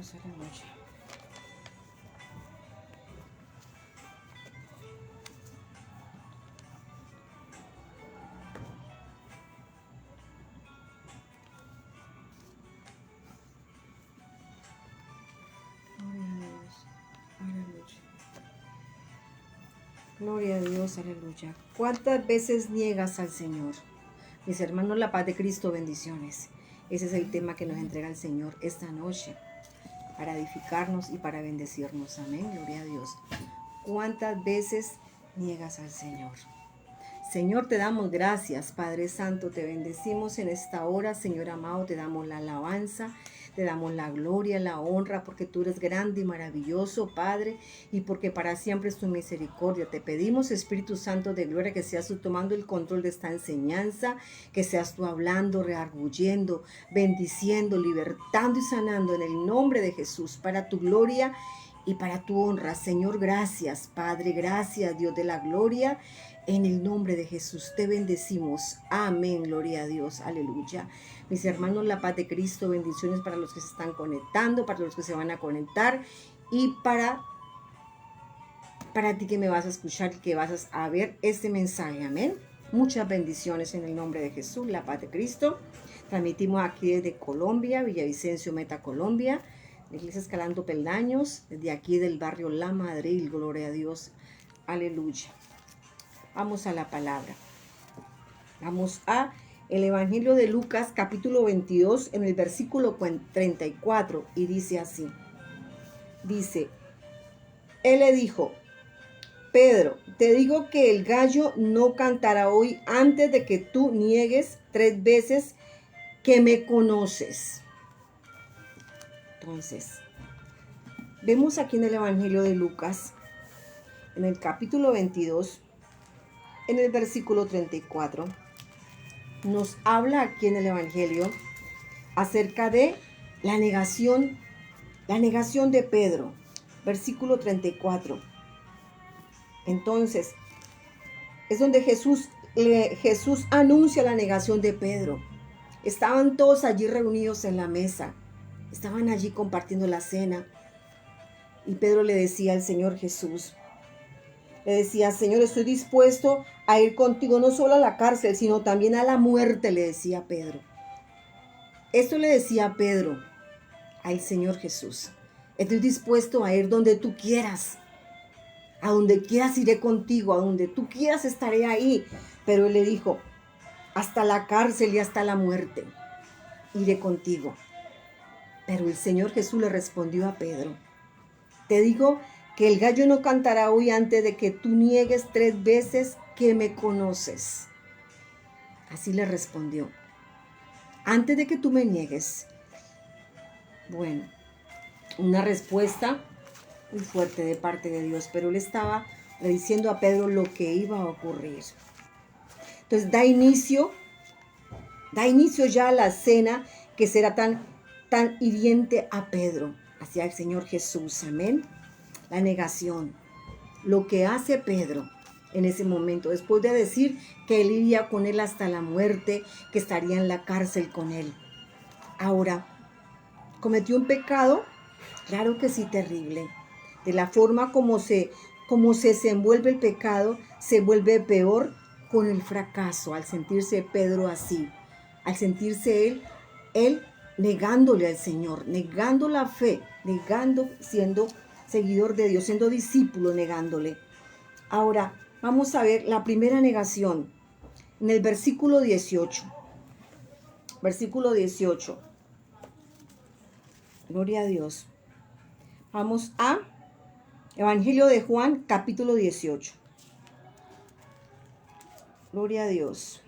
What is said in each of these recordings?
Dios, aleluya. Gloria a Dios, aleluya. ¿Cuántas veces niegas al Señor? Mis hermanos, la paz de Cristo, bendiciones. Ese es el tema que nos entrega el Señor esta noche, para edificarnos y para bendecirnos. Amén, gloria a Dios. ¿Cuántas veces niegas al Señor? Señor, te damos gracias, Padre Santo, te bendecimos en esta hora, Señor amado, te damos la alabanza, te damos la gloria, la honra, porque tú eres grande y maravilloso, Padre, y porque para siempre es tu misericordia. Te pedimos, Espíritu Santo de gloria, que seas tú tomando el control de esta enseñanza, que seas tú hablando, rearguyendo, bendiciendo, libertando y sanando en el nombre de Jesús, para tu gloria y para tu honra. Señor, gracias, Padre, gracias, Dios de la gloria. En el nombre de Jesús te bendecimos. Amén, gloria a Dios, aleluya. Mis hermanos, la paz de Cristo, bendiciones para los que se están conectando, para los que se van a conectar y para ti que me vas a escuchar y que vas a ver este mensaje. Amén. Muchas bendiciones en el nombre de Jesús, la paz de Cristo. Transmitimos aquí desde Colombia, Villavicencio, Meta, Colombia. La iglesia Escalando Peldaños, desde aquí del barrio La Madrid, gloria a Dios, aleluya. Vamos a la palabra. Vamos a el Evangelio de Lucas, capítulo 22, en el versículo 34, y dice así. Dice, él le dijo, Pedro, te digo que el gallo no cantará hoy antes de que tú niegues 3 veces que me conoces. Entonces, vemos aquí en el Evangelio de Lucas, en el capítulo 22, en el versículo 34, nos habla aquí en el Evangelio acerca de la negación de Pedro. Versículo 34. Entonces, es donde Jesús anuncia la negación de Pedro. Estaban todos allí reunidos en la mesa. Estaban allí compartiendo la cena. Y Pedro le decía al Señor Jesús, le decía, Señor, estoy dispuesto a ir contigo no solo a la cárcel, sino también a la muerte, le decía Pedro. Esto le decía Pedro al Señor Jesús. Estoy dispuesto a ir donde tú quieras. A donde quieras iré contigo, a donde tú quieras estaré ahí. Pero él le dijo, hasta la cárcel y hasta la muerte iré contigo. Pero el Señor Jesús le respondió a Pedro, te digo que el gallo no cantará hoy antes de que tú niegues 3 veces que me conoces. Así le respondió. Antes de que tú me niegues. Bueno, una respuesta muy fuerte de parte de Dios, pero él estaba diciendo a Pedro lo que iba a ocurrir. Entonces da inicio ya a la cena que será tan hiriente a Pedro, hacia el Señor Jesús, amén. La negación, lo que hace Pedro en ese momento, después de decir que él iría con él hasta la muerte, que estaría en la cárcel con él. Ahora, ¿cometió un pecado? Claro que sí, terrible. De la forma como se desenvuelve el pecado, se vuelve peor con el fracaso, al sentirse Pedro así, al sentirse él negándole al Señor, negando la fe, negando, siendo seguidor de Dios, siendo discípulo, negándole. Ahora, vamos a ver la primera negación en el versículo 18. Versículo 18. Gloria a Dios. Vamos a Evangelio de Juan, capítulo 18. Gloria a Dios.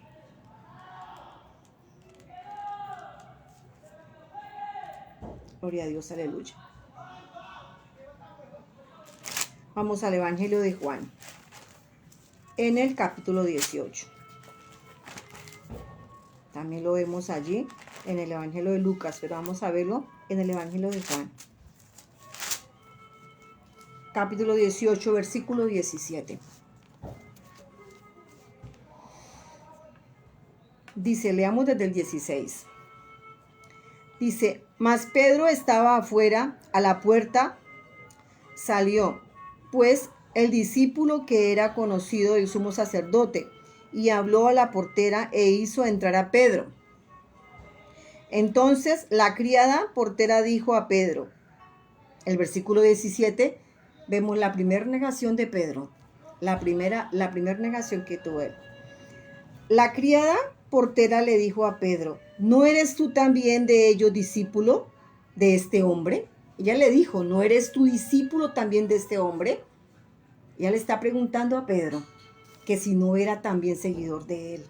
Gloria a Dios, aleluya. Vamos al Evangelio de Juan, en el capítulo 18. También lo vemos allí en el Evangelio de Lucas, pero vamos a verlo en el Evangelio de Juan. Capítulo 18, versículo 17. Dice, leamos desde el 16. Dice, mas Pedro estaba afuera, a la puerta, salió, pues el discípulo que era conocido del sumo sacerdote, y habló a la portera e hizo entrar a Pedro. Entonces la criada portera dijo a Pedro, el versículo 17, vemos la primera negación de Pedro, la primera negación que tuvo él. La criada portera le dijo a Pedro, ¿no eres tú también de ellos discípulo de este hombre? Ella le dijo, ¿no eres tú discípulo también de este hombre? Ella le está preguntando a Pedro que si no era también seguidor de él.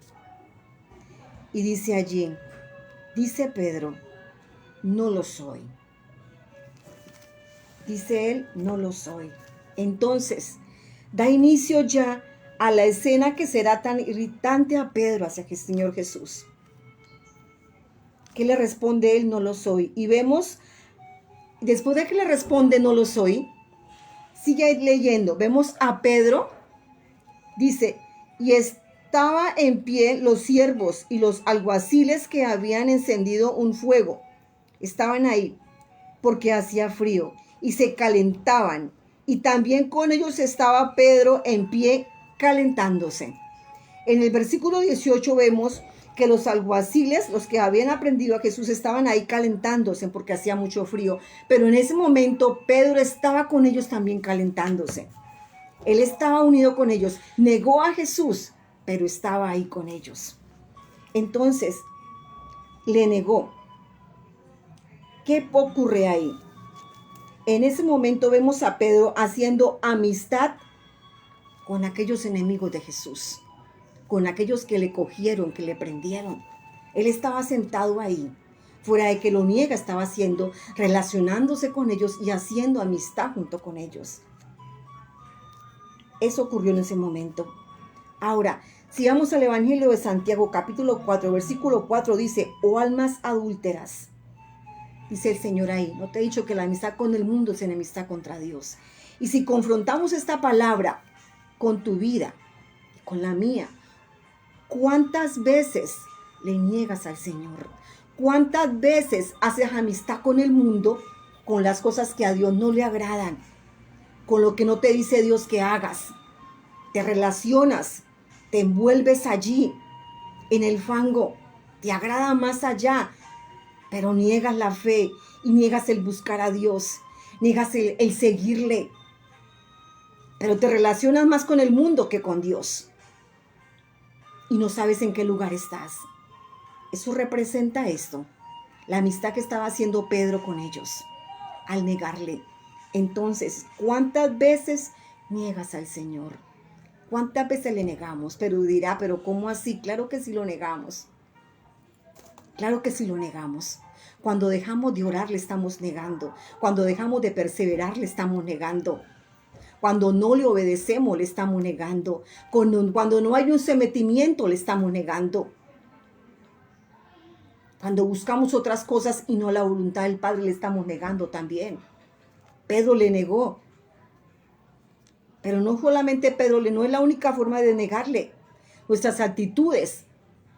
Y dice allí, dice Pedro, no lo soy. Dice él, no lo soy. Entonces, da inicio ya a la escena que será tan irritante a Pedro hacia el Señor Jesús. ¿Qué le responde él? No lo soy. Y vemos, después de que le responde no lo soy, sigue leyendo. Vemos a Pedro, dice, y estaba en pie los siervos y los alguaciles que habían encendido un fuego. Estaban ahí porque hacía frío y se calentaban. Y también con ellos estaba Pedro en pie calentándose. En el versículo 18 vemos que los alguaciles, los que habían aprendido a Jesús, estaban ahí calentándose porque hacía mucho frío. Pero en ese momento Pedro estaba con ellos también calentándose. Él estaba unido con ellos. Negó a Jesús, pero estaba ahí con ellos. Entonces, le negó. ¿Qué ocurre ahí? En ese momento vemos a Pedro haciendo amistad con aquellos enemigos de Jesús, con aquellos que le cogieron, que le prendieron. Él estaba sentado ahí, fuera de que lo niega, estaba haciendo, relacionándose con ellos y haciendo amistad junto con ellos. Eso ocurrió en ese momento. Ahora, si vamos al Evangelio de Santiago, capítulo 4, versículo 4, dice, oh almas adúlteras, dice el Señor ahí, no te he dicho que la amistad con el mundo es enemistad contra Dios. Y si confrontamos esta palabra con tu vida, con la mía, ¿cuántas veces le niegas al Señor? ¿Cuántas veces haces amistad con el mundo, con las cosas que a Dios no le agradan, con lo que no te dice Dios que hagas? Te relacionas, te envuelves allí, en el fango, te agrada más allá, pero niegas la fe y niegas el buscar a Dios, niegas el seguirle, pero te relacionas más con el mundo que con Dios y no sabes en qué lugar estás. Eso representa esto, la amistad que estaba haciendo Pedro con ellos al negarle. Entonces, ¿cuántas veces niegas al Señor? ¿Cuántas veces le negamos? Pero dirá, ¿pero cómo así? Claro que sí lo negamos. Claro que sí lo negamos. Cuando dejamos de orar, le estamos negando. Cuando dejamos de perseverar, le estamos negando. Cuando no le obedecemos, le estamos negando. Cuando no hay un sometimiento, le estamos negando. Cuando buscamos otras cosas y no la voluntad del Padre, le estamos negando también. Pedro le negó. Pero no solamente Pedro, no es la única forma de negarle. Nuestras actitudes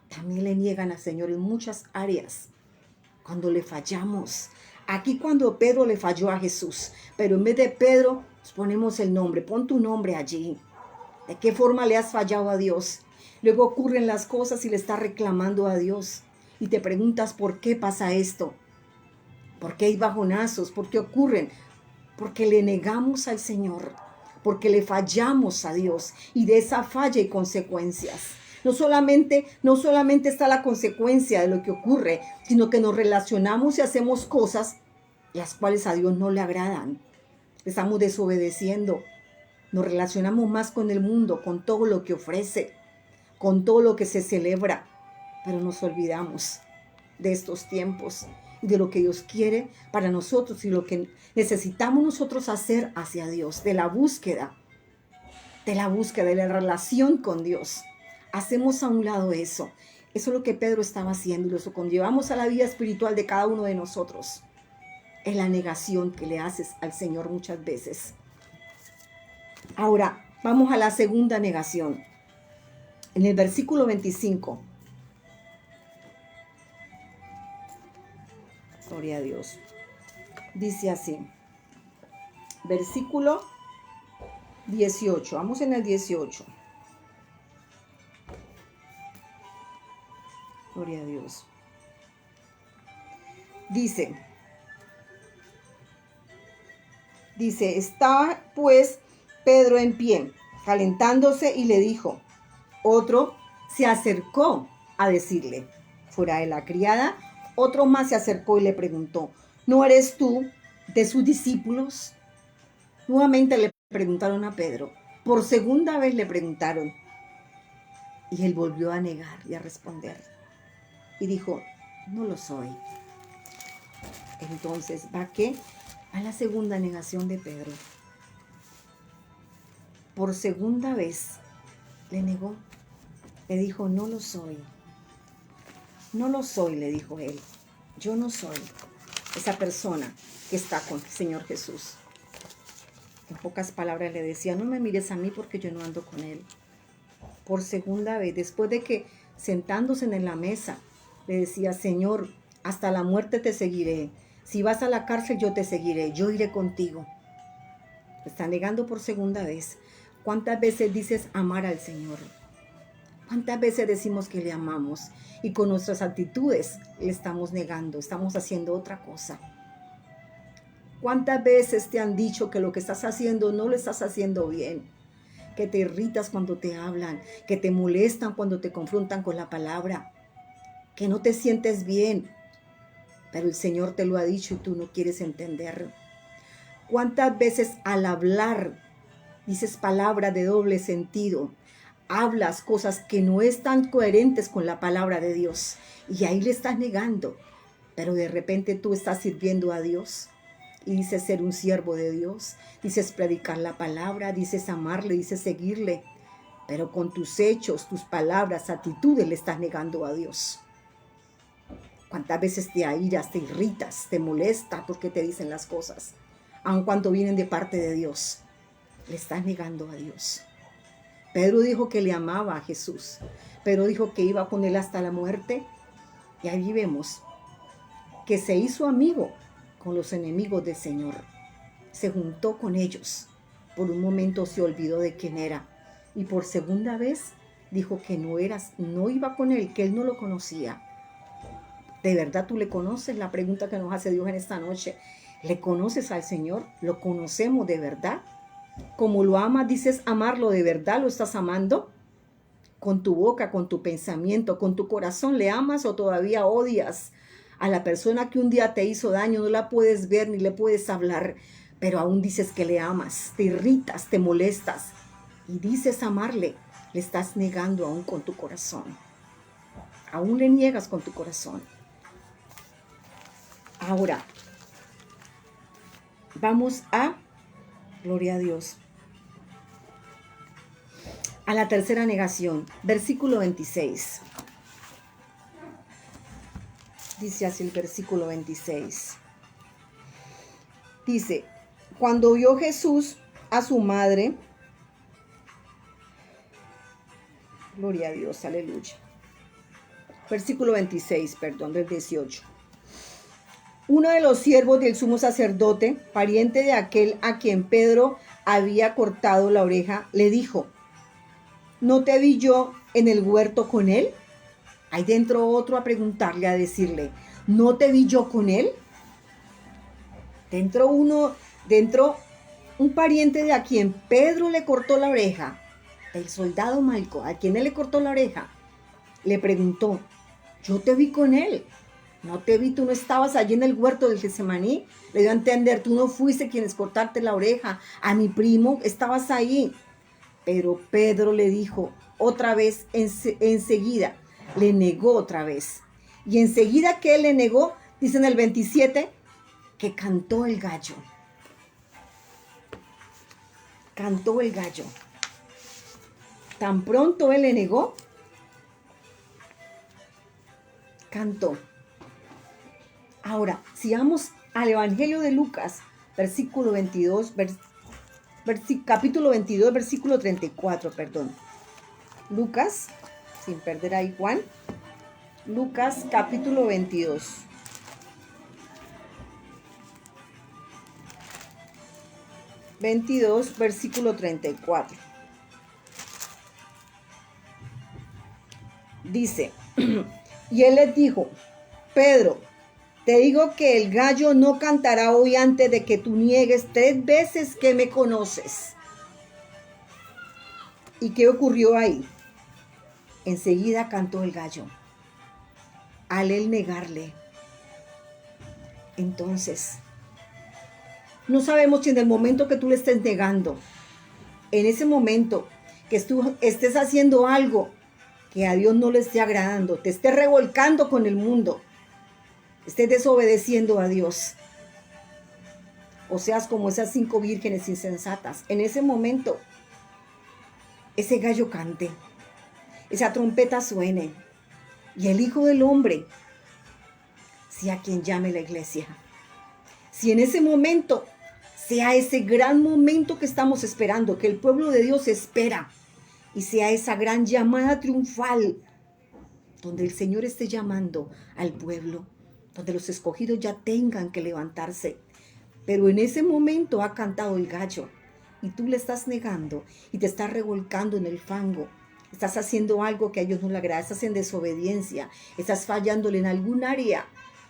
también le niegan al Señor en muchas áreas. Cuando le fallamos. Aquí cuando Pedro le falló a Jesús. Pero en vez de Pedro, nos ponemos el nombre. Pon tu nombre allí. ¿De qué forma le has fallado a Dios? Luego ocurren las cosas y le estás reclamando a Dios. Y te preguntas por qué pasa esto. ¿Por qué hay bajonazos? ¿Por qué ocurren? Porque le negamos al Señor. Porque le fallamos a Dios. Y de esa falla hay consecuencias. No solamente está la consecuencia de lo que ocurre, sino que nos relacionamos y hacemos cosas las cuales a Dios no le agradan. Estamos desobedeciendo. Nos relacionamos más con el mundo, con todo lo que ofrece, con todo lo que se celebra. Pero nos olvidamos de estos tiempos y de lo que Dios quiere para nosotros y lo que necesitamos nosotros hacer hacia Dios, de la búsqueda, de la relación con Dios. Hacemos a un lado eso. Eso es lo que Pedro estaba haciendo y lo conllevamos a la vida espiritual de cada uno de nosotros. Es la negación que le haces al Señor muchas veces. Ahora, vamos a la segunda negación. En el versículo 25. Gloria a Dios. Dice así, versículo 18. Vamos en el 18. Gloria a Dios. Dice, estaba pues Pedro en pie, calentándose, y le dijo, otro se acercó a decirle, fuera de la criada, otro más se acercó y le preguntó, ¿no eres tú de sus discípulos? Nuevamente le preguntaron a Pedro, por segunda vez le preguntaron, y él volvió a negar y a responder, y dijo, no lo soy. Entonces, ¿va qué? A la segunda negación de Pedro. Por segunda vez le negó. Le dijo, no lo soy. No lo soy, le dijo él. Yo no soy esa persona que está con el Señor Jesús. En pocas palabras le decía, no me mires a mí porque yo no ando con él. Por segunda vez, después de que sentándose en la mesa, le decía, Señor, hasta la muerte te seguiré. Si vas a la cárcel, yo te seguiré. Yo iré contigo. Está negando por segunda vez. ¿Cuántas veces dices amar al Señor? ¿Cuántas veces decimos que le amamos y con nuestras actitudes le estamos negando, estamos haciendo otra cosa? ¿Cuántas veces te han dicho que lo que estás haciendo no lo estás haciendo bien? Que te irritas cuando te hablan, que te molestan cuando te confrontan con la palabra, que no te sientes bien, pero el Señor te lo ha dicho y tú no quieres entender. ¿Cuántas veces al hablar dices palabras de doble sentido? Hablas cosas que no están coherentes con la palabra de Dios y ahí le estás negando, pero de repente tú estás sirviendo a Dios y dices ser un siervo de Dios, dices predicar la palabra, dices amarle, dices seguirle, pero con tus hechos, tus palabras, actitudes le estás negando a Dios. ¿Cuántas veces te airas, te irritas, te molesta porque te dicen las cosas? Aun cuando vienen de parte de Dios, le estás negando a Dios. Pedro dijo que le amaba a Jesús. Pedro dijo que iba con él hasta la muerte. Y ahí vemos que se hizo amigo con los enemigos del Señor. Se juntó con ellos. Por un momento se olvidó de quién era. Y por segunda vez dijo que no iba con él, que él no lo conocía. ¿De verdad tú le conoces? La pregunta que nos hace Dios en esta noche. ¿Le conoces al Señor? ¿Lo conocemos de verdad? Como lo amas, dices amarlo de verdad, ¿lo estás amando? Con tu boca, con tu pensamiento, con tu corazón, ¿le amas o todavía odias a la persona que un día te hizo daño? No la puedes ver ni le puedes hablar, pero aún dices que le amas, te irritas, te molestas y dices amarle, le estás negando aún con tu corazón. Aún le niegas con tu corazón. Ahora, vamos a, gloria a Dios, a la tercera negación, versículo 26. Dice así el versículo 26. Dice, cuando vio Jesús a su madre, gloria a Dios, aleluya. Versículo 26, perdón, del 18. Uno de los siervos del sumo sacerdote, pariente de aquel a quien Pedro había cortado la oreja, le dijo, ¿no te vi yo en el huerto con él? Ahí dentro otro a preguntarle, a decirle, ¿no te vi yo con él? Dentro un pariente de a quien Pedro le cortó la oreja, el soldado Malco, a quien él le cortó la oreja, le preguntó, yo te vi con él. No te vi, tú no estabas allí en el huerto del Getsemaní. Le dio a entender, tú no fuiste quienes cortarte la oreja. A mi primo estabas ahí. Pero Pedro le dijo otra vez, enseguida, le negó otra vez. Y enseguida que él le negó, dice en el 27, que cantó el gallo. Cantó el gallo. Tan pronto él le negó, cantó. Ahora, si vamos al Evangelio de Lucas, versículo 22, capítulo 22, versículo 34, perdón. Lucas, sin perder ahí Juan. Lucas, capítulo 22. 22, versículo 34. Dice, y él les dijo, Pedro, te digo que el gallo no cantará hoy antes de que tú niegues 3 veces que me conoces. ¿Y qué ocurrió ahí? Enseguida cantó el gallo. Al él negarle. Entonces, no sabemos si en el momento que tú le estés negando, en ese momento que tú estés haciendo algo que a Dios no le esté agradando, te estés revolcando con el mundo, estés desobedeciendo a Dios, o seas como esas 5 vírgenes insensatas, en ese momento, ese gallo cante, esa trompeta suene, y el Hijo del Hombre sea quien llame la iglesia. Si en ese momento sea ese gran momento que estamos esperando, que el pueblo de Dios espera, y sea esa gran llamada triunfal, donde el Señor esté llamando al pueblo, donde los escogidos ya tengan que levantarse. Pero en ese momento ha cantado el gallo, y tú le estás negando, y te estás revolcando en el fango. Estás haciendo algo que a Dios no le agrada, estás en desobediencia, estás fallándole en algún área,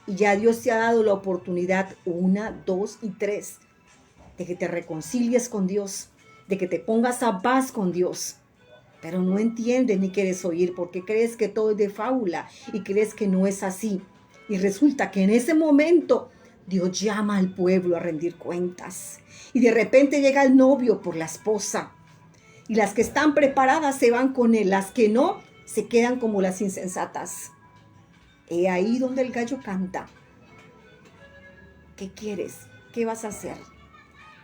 y ya Dios te ha dado la oportunidad 1, 2 y 3 de que te reconcilies con Dios, de que te pongas a paz con Dios. Pero no entiendes ni quieres oír porque crees que todo es de fábula y crees que no es así. Y resulta que en ese momento Dios llama al pueblo a rendir cuentas. Y de repente llega el novio por la esposa. Y las que están preparadas se van con él, las que no se quedan como las insensatas. He ahí donde el gallo canta. ¿Qué quieres? ¿Qué vas a hacer?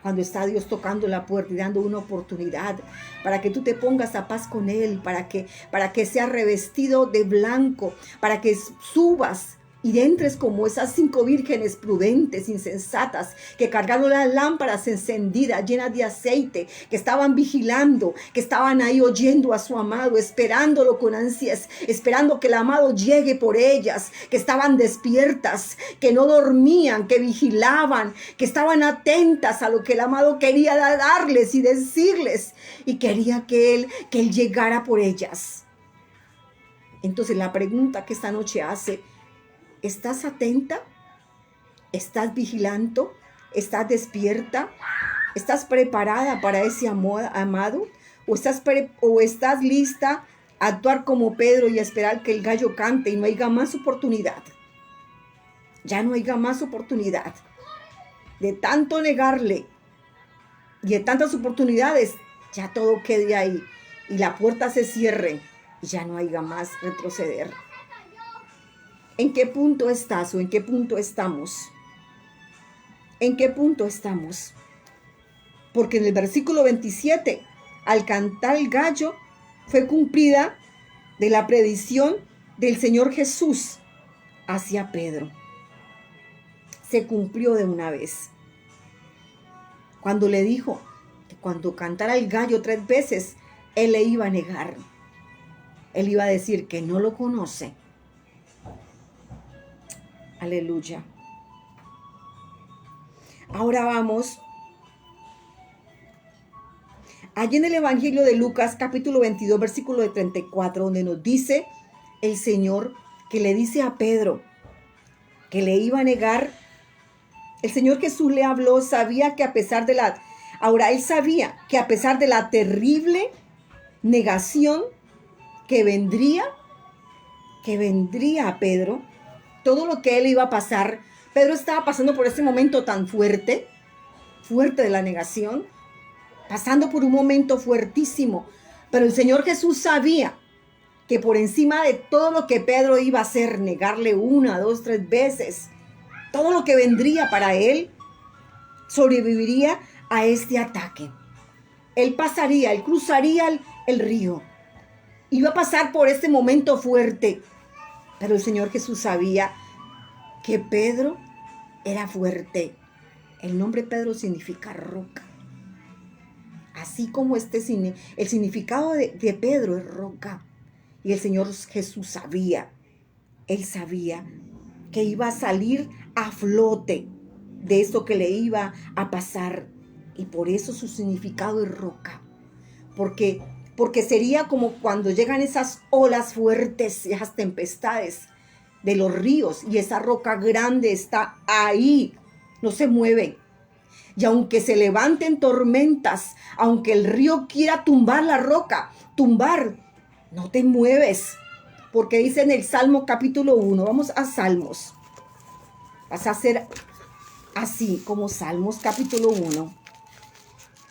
Cuando está Dios tocando la puerta y dando una oportunidad para que tú te pongas a paz con Él, para que seas revestido de blanco, para que subas y entres como esas 5 vírgenes prudentes, insensatas, que cargaron las lámparas encendidas, llenas de aceite, que estaban vigilando, que estaban ahí oyendo a su amado, esperándolo con ansias, esperando que el amado llegue por ellas, que estaban despiertas, que no dormían, que vigilaban, que estaban atentas a lo que el amado quería darles y decirles, y quería que él llegara por ellas. Entonces la pregunta que esta noche hace: ¿estás atenta? ¿Estás vigilando? ¿Estás despierta? ¿Estás preparada para ese amado? ¿O estás lista a actuar como Pedro y a esperar que el gallo cante y no haya más oportunidad? Ya no haya más oportunidad. De tanto negarle y de tantas oportunidades, ya todo quede ahí y la puerta se cierre y ya no haya más retroceder. ¿En qué punto estás o en qué punto estamos? ¿En qué punto estamos? Porque en el versículo 27, al cantar el gallo, fue cumplida de la predicción del Señor Jesús hacia Pedro. Se cumplió de una vez. Cuando le dijo que cuando cantara el gallo 3 veces, él le iba a negar. Él iba a decir que no lo conoce. Aleluya. Ahora vamos. Allí en el Evangelio de Lucas, capítulo 22, versículo de 34, donde nos dice el Señor que le dice a Pedro que le iba a negar. El Señor Jesús le habló, sabía que a pesar de la... Ahora él sabía que a pesar de la terrible negación que vendría a Pedro, todo lo que él iba a pasar, Pedro estaba pasando por ese momento tan fuerte de la negación, pasando por un momento fuertísimo, pero el Señor Jesús sabía que por encima de todo lo que Pedro iba a hacer, negarle 1, 2, 3 veces, todo lo que vendría para él, sobreviviría a este ataque. Él cruzaría el río, iba a pasar por este momento fuerte, pero el Señor Jesús sabía que Pedro era fuerte. El nombre Pedro significa roca. Así como el significado de Pedro es roca. Y el Señor Jesús sabía, él sabía que iba a salir a flote de esto que le iba a pasar. Y por eso su significado es roca. Porque sería como cuando llegan esas olas fuertes, esas tempestades de los ríos, y esa roca grande está ahí, no se mueve. Y aunque se levanten tormentas, aunque el río quiera tumbar la roca, no te mueves. Porque dice en el Salmo capítulo 1, vamos a Salmos. Vas a hacer así como Salmos capítulo 1.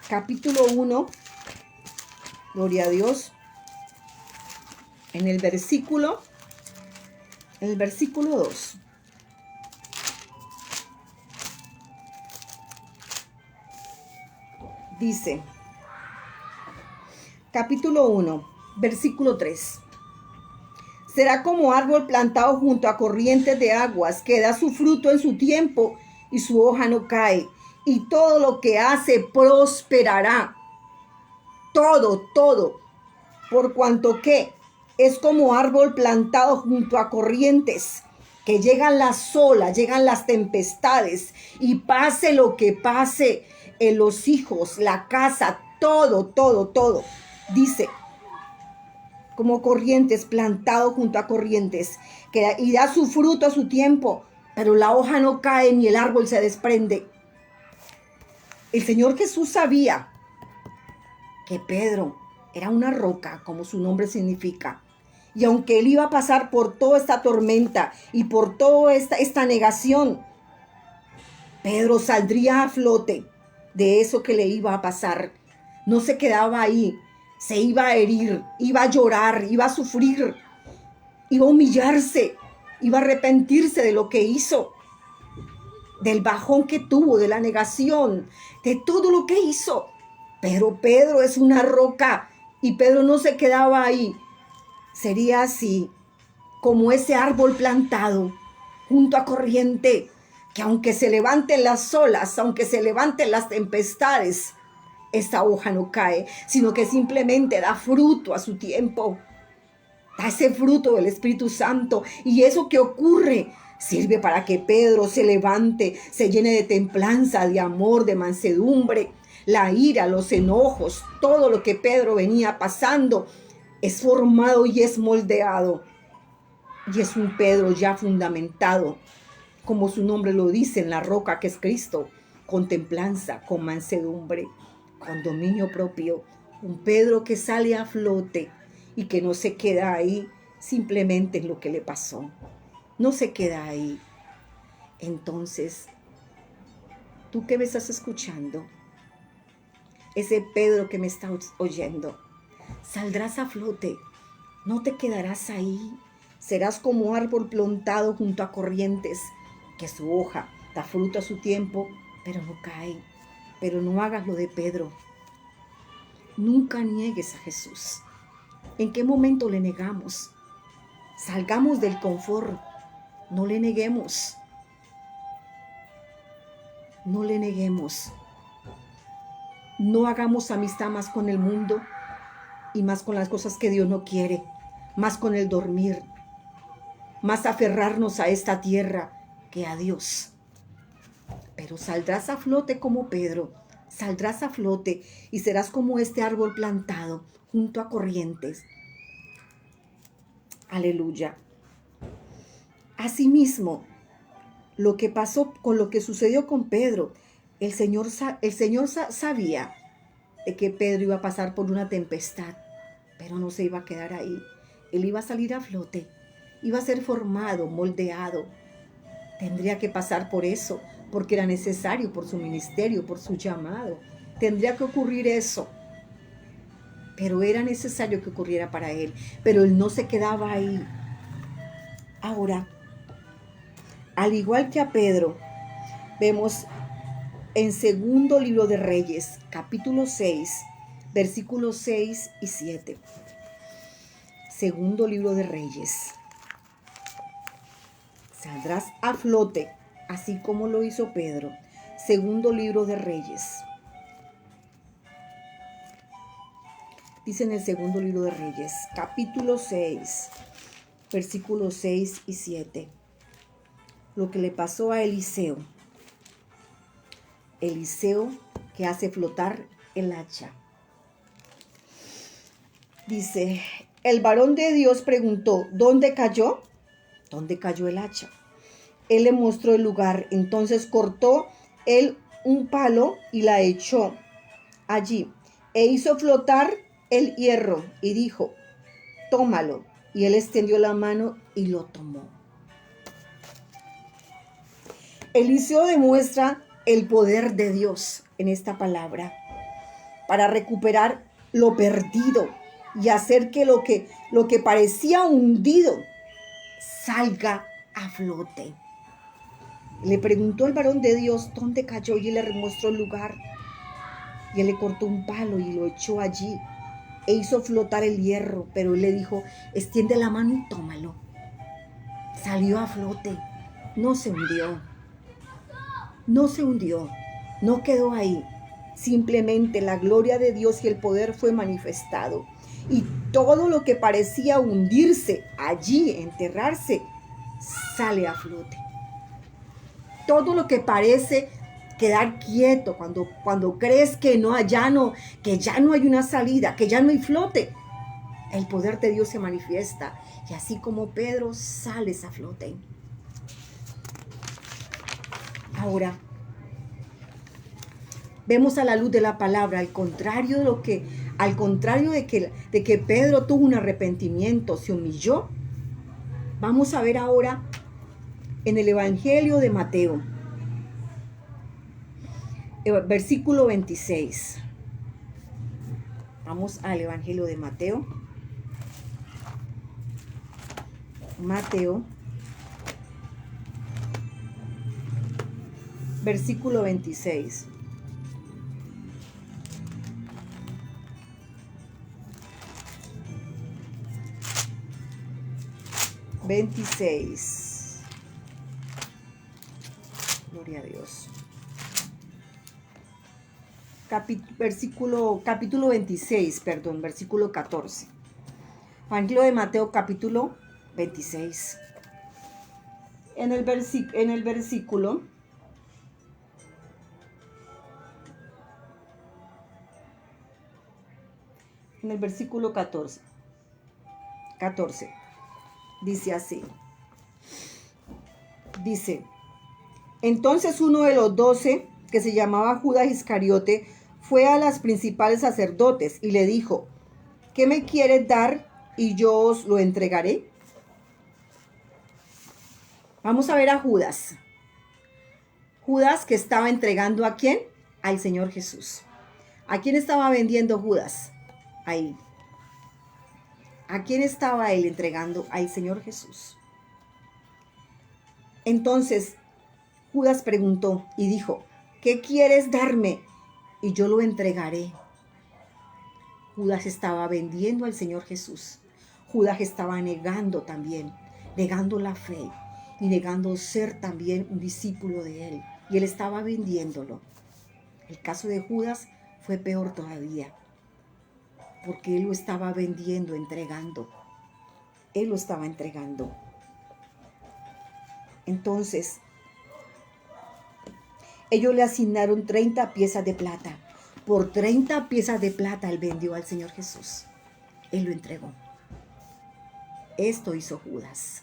Capítulo 1, gloria a Dios. En el versículo 2. Dice, capítulo 1, versículo 3. Será como árbol plantado junto a corrientes de aguas, que da su fruto en su tiempo y su hoja no cae. Y todo lo que hace prosperará. Todo. Por cuanto que es como árbol plantado junto a corrientes, que llegan las olas, llegan las tempestades, y pase lo que pase, en los hijos, la casa, todo. Dice, como corrientes, plantado junto a corrientes, y da su fruto a su tiempo, pero la hoja no cae ni el árbol se desprende. El Señor Jesús sabía que Pedro era una roca, como su nombre significa. Y aunque él iba a pasar por toda esta tormenta y por toda esta negación, Pedro saldría a flote de eso que le iba a pasar. No se quedaba ahí, se iba a herir, iba a llorar, iba a sufrir, iba a humillarse, iba a arrepentirse de lo que hizo, del bajón que tuvo, de la negación, de todo lo que hizo. Pero Pedro es una roca y Pedro no se quedaba ahí. Sería así, como ese árbol plantado junto a corriente, que aunque se levanten las olas, aunque se levanten las tempestades, esta hoja no cae, sino que simplemente da fruto a su tiempo. Da ese fruto del Espíritu Santo. Y eso que ocurre sirve para que Pedro se levante, se llene de templanza, de amor, de mansedumbre. La ira, los enojos, todo lo que Pedro venía pasando es formado y es moldeado. Y es un Pedro ya fundamentado, como su nombre lo dice, en la roca que es Cristo, con templanza, con mansedumbre, con dominio propio. Un Pedro que sale a flote y que no se queda ahí simplemente en lo que le pasó. No se queda ahí. Entonces, tú que me estás escuchando, ese Pedro que me está oyendo, saldrás a flote, no te quedarás ahí. Serás como árbol plantado junto a corrientes, que su hoja da fruto a su tiempo, pero no cae. Pero no hagas lo de Pedro. Nunca niegues a Jesús. ¿En qué momento le negamos? Salgamos del confort. No le neguemos. No le neguemos. No hagamos amistad más con el mundo y más con las cosas que Dios no quiere, más con el dormir, más aferrarnos a esta tierra que a Dios. Pero saldrás a flote como Pedro, saldrás a flote y serás como este árbol plantado junto a corrientes. Aleluya. Asimismo, lo que pasó con lo que sucedió con Pedro, el Señor sabía de que Pedro iba a pasar por una tempestad, pero no se iba a quedar ahí. Él iba a salir a flote, iba a ser formado, moldeado. Tendría que pasar por eso, porque era necesario por su ministerio, por su llamado. Tendría que ocurrir eso. Pero era necesario que ocurriera para él. Pero él no se quedaba ahí. Ahora, al igual que a Pedro, vemos en segundo libro de Reyes, capítulo 6, versículos 6 y 7. Segundo libro de Reyes. Saldrás a flote, así como lo hizo Pedro. Segundo libro de Reyes. Dice en el segundo libro de Reyes, capítulo 6, versículos 6 y 7. Lo que le pasó a Eliseo. Eliseo que hace flotar el hacha. Dice, el varón de Dios preguntó, ¿dónde cayó? ¿Dónde cayó el hacha? Él le mostró el lugar. Entonces cortó él un palo y la echó allí e hizo flotar el hierro y dijo, tómalo. Y él extendió la mano y lo tomó. Eliseo demuestra el poder de Dios en esta palabra para recuperar lo perdido y hacer que lo que parecía hundido salga a flote. Le preguntó el varón de Dios dónde cayó y él le mostró el lugar. Y él le cortó un palo y lo echó allí e hizo flotar el hierro, pero él le dijo, extiende la mano y tómalo. Salió a flote, no se hundió, no quedó ahí. Simplemente la gloria de Dios y el poder fue manifestado. Y todo lo que parecía hundirse allí, enterrarse, sale a flote. Todo lo que parece quedar quieto cuando crees que ya no hay una salida, que ya no hay flote, el poder de Dios se manifiesta. Y así como Pedro, sales a flote. Ahora, vemos a la luz de la palabra, al contrario de que Pedro tuvo un arrepentimiento, se humilló. Vamos a ver ahora en el Evangelio de Mateo, versículo 26. Vamos al Evangelio de Mateo. Versículo 26. Gloria a Dios. Capítulo 26, perdón, versículo 14. Evangelio de Mateo, capítulo 26. En el versículo 14. Dice así. Dice, entonces uno de los 12, que se llamaba Judas Iscariote, fue a las principales sacerdotes y le dijo, ¿qué me quieres dar y yo os lo entregaré? Vamos a ver a Judas. Judas, que estaba entregando ¿a quién? Al Señor Jesús. ¿A quién estaba vendiendo Judas? Ahí. ¿A quién estaba él entregando? Al Señor Jesús. Entonces Judas preguntó y dijo, ¿qué quieres darme? Y yo lo entregaré. Judas estaba vendiendo al Señor Jesús. Judas estaba negando también, negando la fe y negando ser también un discípulo de él. Y él estaba vendiéndolo. El caso de Judas fue peor todavía, porque él lo estaba vendiendo, entregando. Él lo estaba entregando. Entonces, ellos le asignaron 30 piezas de plata. Por 30 piezas de plata él vendió al Señor Jesús. Él lo entregó. Esto hizo Judas.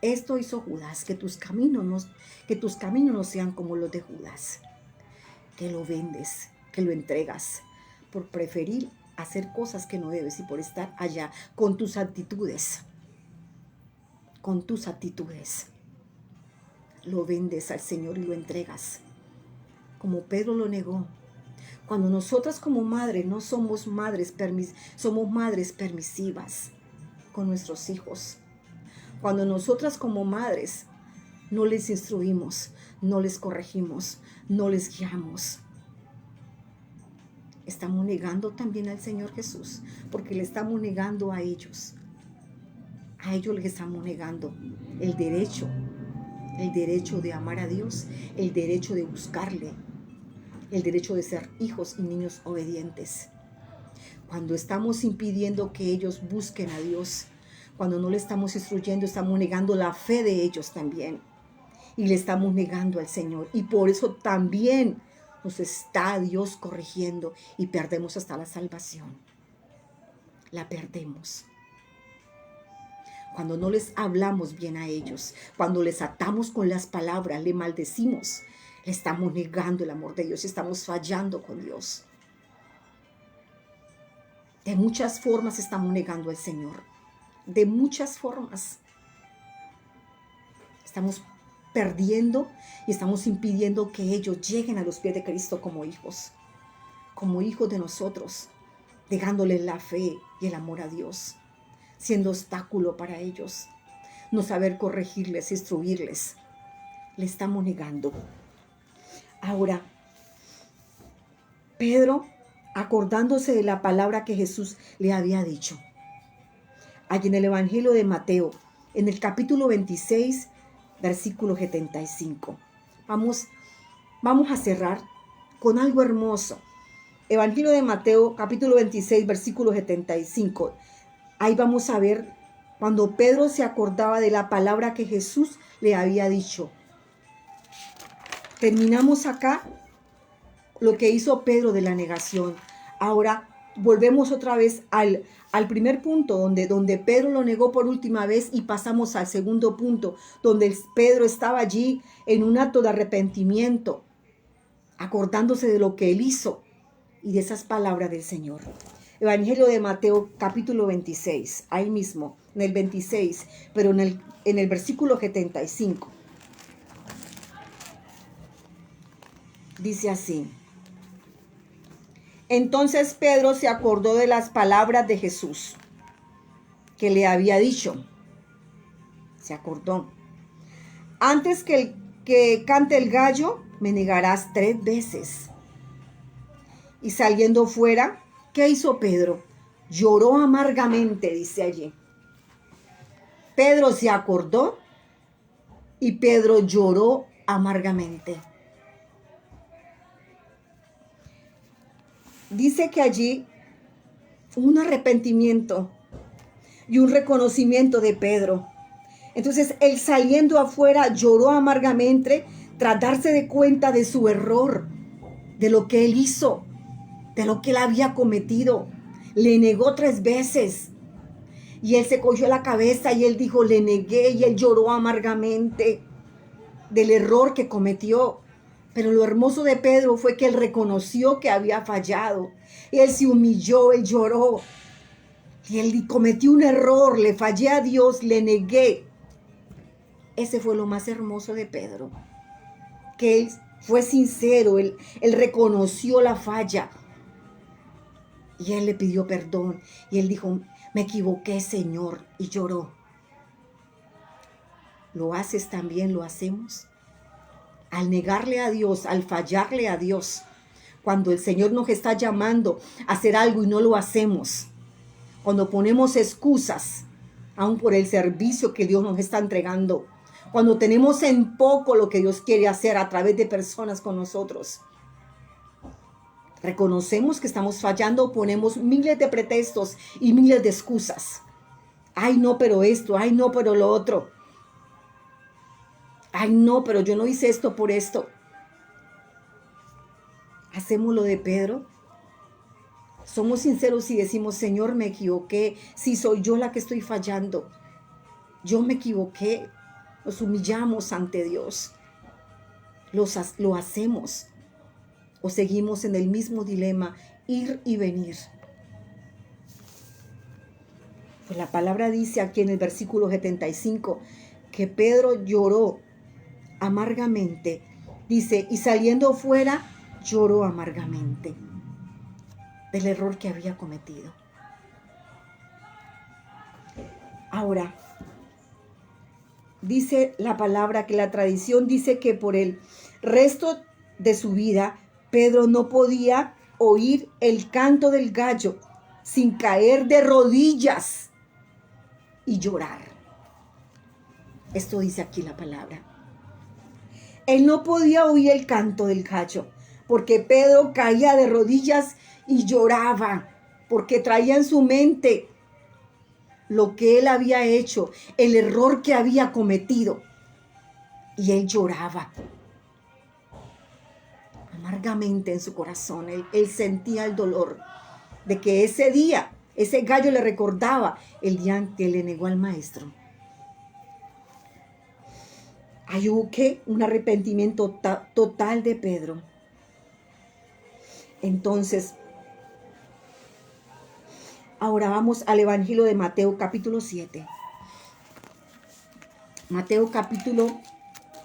Esto hizo Judas, que tus caminos no sean como los de Judas. Que lo vendes, que lo entregas, por preferir hacer cosas que no debes y por estar allá con tus actitudes. Con tus actitudes. Lo vendes al Señor y lo entregas. Como Pedro lo negó. Cuando nosotras como madres no somos madres, somos madres permisivas con nuestros hijos. Cuando nosotras como madres no les instruimos, no les corregimos, no les guiamos, estamos negando también al Señor Jesús, porque le estamos negando a ellos. A ellos les estamos negando el derecho de amar a Dios, el derecho de buscarle, el derecho de ser hijos y niños obedientes. Cuando estamos impidiendo que ellos busquen a Dios, cuando no le estamos instruyendo, estamos negando la fe de ellos también. Y le estamos negando al Señor. Y por eso también nos está Dios corrigiendo y perdemos hasta la salvación. La perdemos. Cuando no les hablamos bien a ellos, cuando les atamos con las palabras, le maldecimos, le estamos negando el amor de Dios, estamos fallando con Dios. De muchas formas estamos negando al Señor. De muchas formas. Estamos perdiendo y estamos impidiendo que ellos lleguen a los pies de Cristo como hijos de nosotros, negándoles la fe y el amor a Dios, siendo obstáculo para ellos, no saber corregirles, instruirles. Le estamos negando. Ahora, Pedro, acordándose de la palabra que Jesús le había dicho, allí en el Evangelio de Mateo, en el capítulo 26, versículo 75. Vamos a cerrar con algo hermoso. Evangelio de Mateo, capítulo 26, versículo 75. Ahí vamos a ver cuando Pedro se acordaba de la palabra que Jesús le había dicho. Terminamos acá lo que hizo Pedro de la negación. Ahora volvemos otra vez al primer punto donde Pedro lo negó por última vez, y pasamos al segundo punto donde Pedro estaba allí en un acto de arrepentimiento, acordándose de lo que él hizo y de esas palabras del Señor. Evangelio de Mateo capítulo 26, ahí mismo, en el 26, pero en el versículo 75. Dice así: entonces Pedro se acordó de las palabras de Jesús que le había dicho. Se acordó: antes que cante el gallo, me negarás 3 veces. Y saliendo fuera, ¿qué hizo Pedro? Lloró amargamente, dice allí. Pedro se acordó y Pedro lloró amargamente. Dice que allí un arrepentimiento y un reconocimiento de Pedro. Entonces él, saliendo afuera, lloró amargamente tras darse de cuenta de su error, de lo que él hizo, de lo que él había cometido. Le negó 3 veces. Y él se cogió la cabeza y él dijo: le negué, y él lloró amargamente del error que cometió. Pero lo hermoso de Pedro fue que él reconoció que había fallado. Él se humilló, él lloró. Y él cometió un error, le fallé a Dios, le negué. Ese fue lo más hermoso de Pedro. Que él fue sincero, él reconoció la falla. Y él le pidió perdón. Y él dijo: me equivoqué, Señor. Y lloró. ¿Lo haces también? ¿Lo hacemos? Al negarle a Dios, al fallarle a Dios, cuando el Señor nos está llamando a hacer algo y no lo hacemos, cuando ponemos excusas, aún por el servicio que Dios nos está entregando, cuando tenemos en poco lo que Dios quiere hacer a través de personas con nosotros, reconocemos que estamos fallando, ponemos miles de pretextos y miles de excusas. Ay, no, pero esto, ay, no, pero lo otro. Ay, no, pero yo no hice esto por esto. ¿Hacemos lo de Pedro? Somos sinceros y decimos: Señor, me equivoqué. Si soy yo la que estoy fallando, yo me equivoqué. Nos humillamos ante Dios. Lo hacemos. O seguimos en el mismo dilema, ir y venir. Pues la palabra dice aquí en el versículo 75 que Pedro lloró amargamente. Dice: y saliendo fuera, lloró amargamente del error que había cometido. Ahora, dice la palabra que la tradición dice que por el resto de su vida, Pedro no podía oír el canto del gallo sin caer de rodillas y llorar. Esto dice aquí la palabra. Él no podía oír el canto del gallo porque Pedro caía de rodillas y lloraba, porque traía en su mente lo que él había hecho, el error que había cometido. Y él lloraba amargamente en su corazón. Él sentía el dolor de que ese día, ese gallo le recordaba el día en que le negó al maestro. Hay un arrepentimiento total de Pedro. Entonces, ahora vamos al Evangelio de Mateo capítulo 7. Mateo capítulo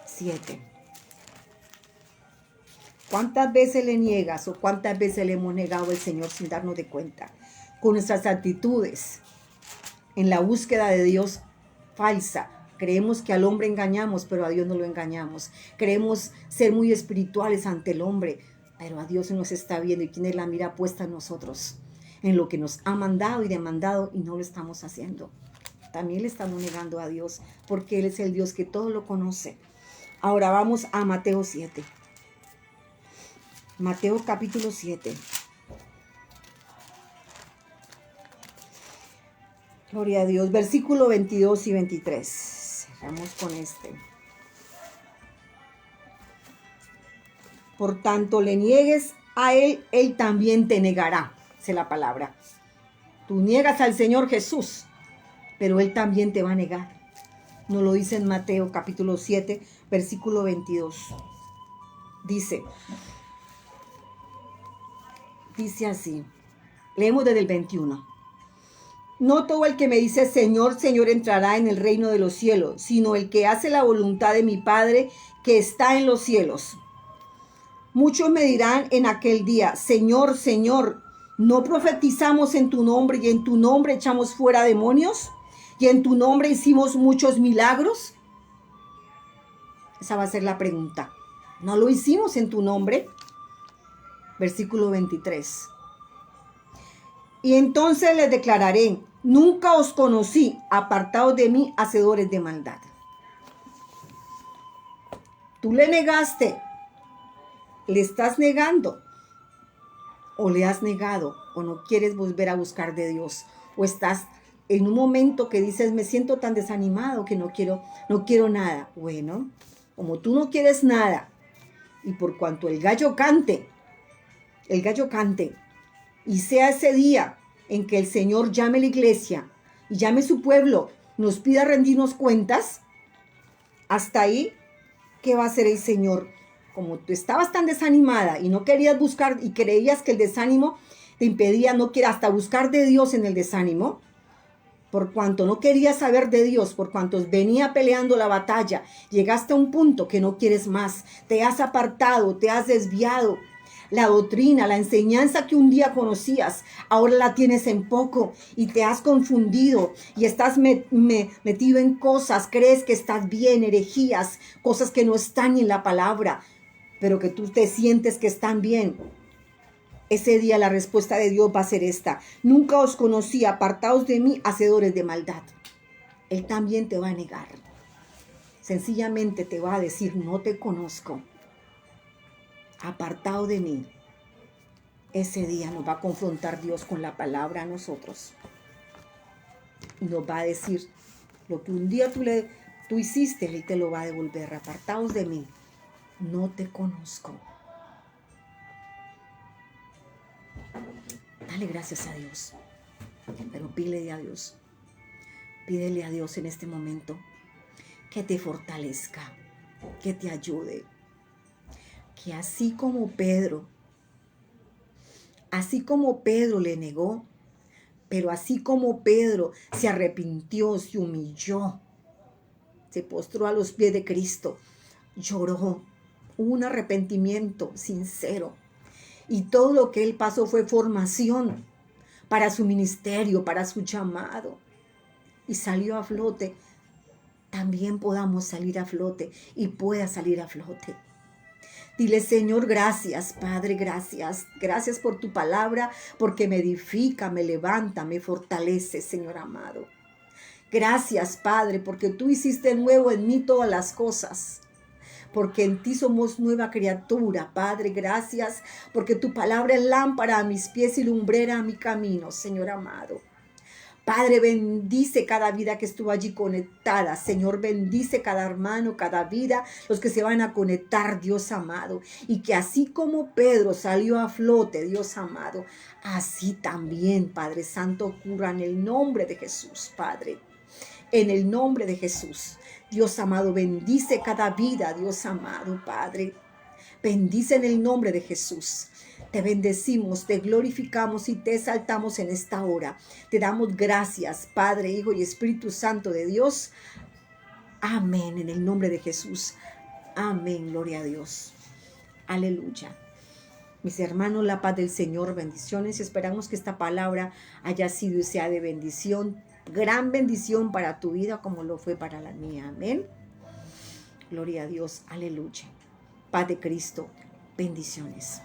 7. ¿Cuántas veces le niegas o cuántas veces le hemos negado al Señor sin darnos de cuenta? Con nuestras actitudes, en la búsqueda de Dios falsa. Creemos que al hombre engañamos, pero a Dios no lo engañamos. Creemos ser muy espirituales ante el hombre, pero a Dios nos está viendo y tiene la mira puesta en nosotros, en lo que nos ha mandado y demandado, y no lo estamos haciendo. También le estamos negando a Dios, porque Él es el Dios que todo lo conoce. Ahora vamos a Mateo 7. Mateo capítulo 7. Gloria a Dios. Versículo 22 y 23. Cerramos con este. Por tanto, le niegues a Él, Él también te negará. Dice la palabra. Tú niegas al Señor Jesús, pero Él también te va a negar. Nos lo dice en Mateo capítulo 7, versículo 22. Dice así. Leemos desde el 21. No todo el que me dice Señor, Señor entrará en el reino de los cielos, sino el que hace la voluntad de mi Padre que está en los cielos. Muchos me dirán en aquel día, Señor, Señor, ¿no profetizamos en tu nombre y en tu nombre echamos fuera demonios? ¿Y en tu nombre hicimos muchos milagros? Esa va a ser la pregunta. ¿No lo hicimos en tu nombre? Versículo 23. Y entonces les declararé, nunca os conocí, apartados de mí, hacedores de maldad. Tú le negaste, le estás negando, o le has negado, o no quieres volver a buscar de Dios, o estás en un momento que dices, me siento tan desanimado que no quiero nada. Bueno, como tú no quieres nada, y por cuanto el gallo cante, y sea ese día en que el Señor llame a la iglesia y llame a su pueblo, nos pida rendirnos cuentas, hasta ahí, ¿qué va a hacer el Señor? Como tú estabas tan desanimada y no querías buscar y creías que el desánimo te impedía, no quieras hasta buscar de Dios en el desánimo, por cuanto no querías saber de Dios, por cuanto venía peleando la batalla, llegaste a un punto que no quieres más, te has apartado, te has desviado. La doctrina, la enseñanza que un día conocías, ahora la tienes en poco y te has confundido y estás metido en cosas, crees que estás bien, herejías, cosas que no están en la palabra, pero que tú te sientes que están bien. Ese día la respuesta de Dios va a ser esta: nunca os conocí, apartaos de mí, hacedores de maldad. Él también te va a negar. Sencillamente te va a decir, no te conozco. Apartado de mí. Ese día nos va a confrontar Dios con la palabra a nosotros. Y nos va a decir, lo que un día tú hiciste, Él te lo va a devolver. Apartaos de mí. No te conozco. Dale gracias a Dios. Pero pídele a Dios. Pídele a Dios en este momento que te fortalezca, que te ayude. Que así como Pedro le negó, pero así como Pedro se arrepintió, se humilló, se postró a los pies de Cristo, lloró, hubo un arrepentimiento sincero. Y todo lo que él pasó fue formación para su ministerio, para su llamado. Y salió a flote. También podamos salir a flote y pueda salir a flote. Dile, Señor, gracias, Padre, gracias. Gracias por tu palabra, porque me edifica, me levanta, me fortalece, Señor amado. Gracias, Padre, porque tú hiciste nuevo en mí todas las cosas. Porque en ti somos nueva criatura, Padre, gracias, porque tu palabra es lámpara a mis pies y lumbrera a mi camino, Señor amado. Padre, bendice cada vida que estuvo allí conectada. Señor, bendice cada hermano, cada vida, los que se van a conectar, Dios amado. Y que así como Pedro salió a flote, Dios amado, así también, Padre Santo, ocurra en el nombre de Jesús, Padre. En el nombre de Jesús. Dios amado, bendice cada vida, Dios amado, Padre. Bendice en el nombre de Jesús. Te bendecimos, te glorificamos y te exaltamos en esta hora. Te damos gracias, Padre, Hijo y Espíritu Santo de Dios. Amén, en el nombre de Jesús. Amén, gloria a Dios. Aleluya. Mis hermanos, la paz del Señor, bendiciones. Esperamos que esta palabra haya sido y sea de bendición, gran bendición para tu vida como lo fue para la mía. Amén. Gloria a Dios, aleluya. Paz de Cristo, bendiciones.